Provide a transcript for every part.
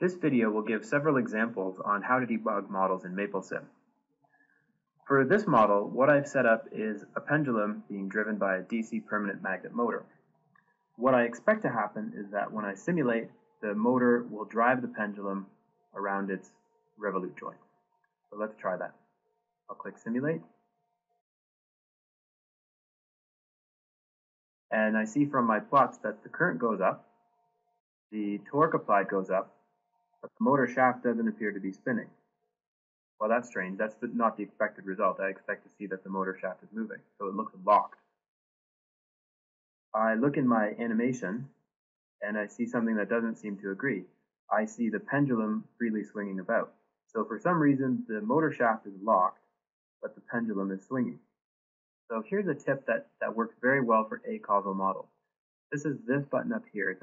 This video will give several examples on how to debug models in MapleSim. For this model, what I've set up is a pendulum being driven by a DC permanent magnet motor. What I expect to happen is that when I simulate, the motor will drive the pendulum around its revolute joint. So let's try that. I'll click Simulate. And I see from my plots that the current goes up, the torque applied goes up, but the motor shaft doesn't appear to be spinning. Well, that's strange. That's not the expected result. I expect to see that the motor shaft is moving, so it looks locked. I look in my animation, and I see something that doesn't seem to agree. I see the pendulum freely swinging about. So for some reason, the motor shaft is locked, but the pendulum is swinging. So here's a tip that works very well for a causal model. This is this button up here.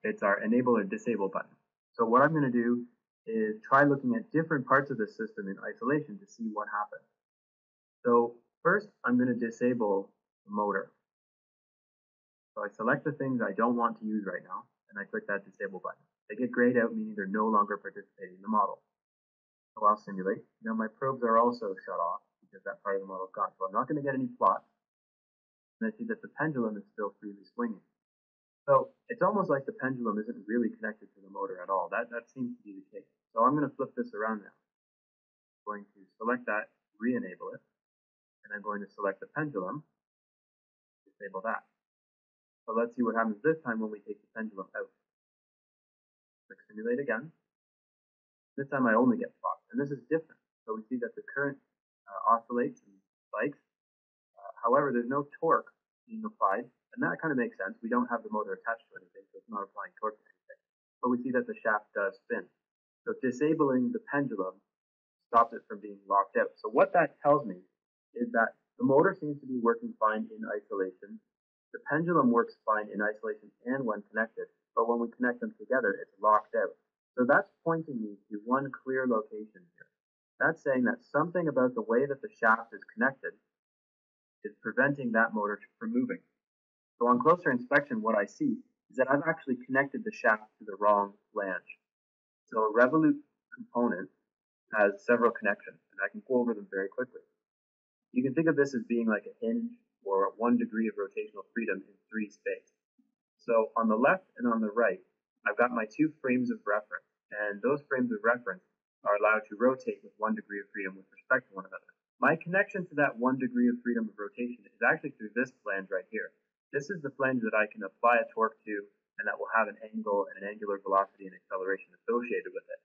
It's our enable or disable button. So what I'm going to do is try looking at different parts of the system in isolation to see what happens. So first, I'm going to disable the motor. So I select the things I don't want to use right now, and I click that disable button. They get grayed out, meaning they're no longer participating in the model. So I'll simulate. Now my probes are also shut off because that part of the model is gone. So I'm not going to get any plots. And I see that the pendulum is still freely swinging. So it's almost like the pendulum isn't really connected to the motor at all. That seems to be the case. So I'm going to flip this around now. I'm going to select that, re-enable it, and I'm going to select the pendulum, disable that. So let's see what happens this time when we take the pendulum out. Click Simulate again. This time I only get plots, and this is different. So we see that the current oscillates and spikes. However, there's no torque being applied, and that kind of makes sense. We don't have the motor attached to anything, so it's not applying torque to anything. But we see that the shaft does spin. So disabling the pendulum stops it from being locked out. So what that tells me is that the motor seems to be working fine in isolation. The pendulum works fine in isolation and when connected, but when we connect them together, it's locked out. So that's pointing me to one clear location here. That's saying that something about the way that the shaft is connected is preventing that motor from moving. So on closer inspection, what I see is that I've actually connected the shaft to the wrong flange. So a revolute component has several connections, and I can go over them very quickly. You can think of this as being like a hinge or 1 degree of rotational freedom in 3 space. So on the left and on the right, I've got my 2 frames of reference, and those frames of reference are allowed to rotate with 1 degree of freedom with respect to one another. My connection to that 1 degree of freedom of rotation is actually through this flange right here. This is the flange that I can apply a torque to, and that will have an angle and an angular velocity and acceleration associated with it.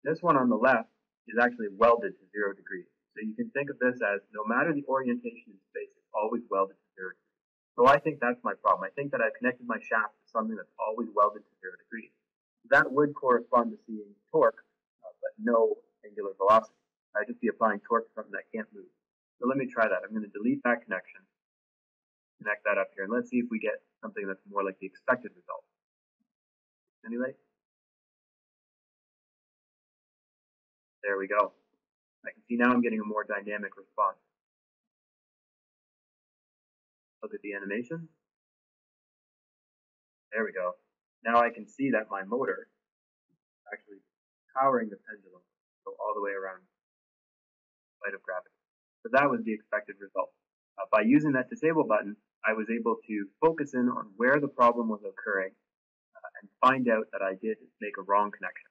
This one on the left is actually welded to 0 degrees. So you can think of this as no matter the orientation in space, it's always welded to 0 degrees. So I think that's my problem. I think that I've connected my shaft to something that's always welded to 0 degrees. That would correspond to seeing torque, but no angular velocity. I'd just be applying torque to something that can't move. So let me try that. I'm going to delete that connection, connect that up here, and let's see if we get something that's more like the expected result. Simulate. There we go. I can see now I'm getting a more dynamic response. Look at the animation. There we go. Now I can see that my motor is actually powering the pendulum go all the way around light of gravity. So that was the expected result. By using that disable button, I was able to focus in on where the problem was occurring and find out that I did make a wrong connection.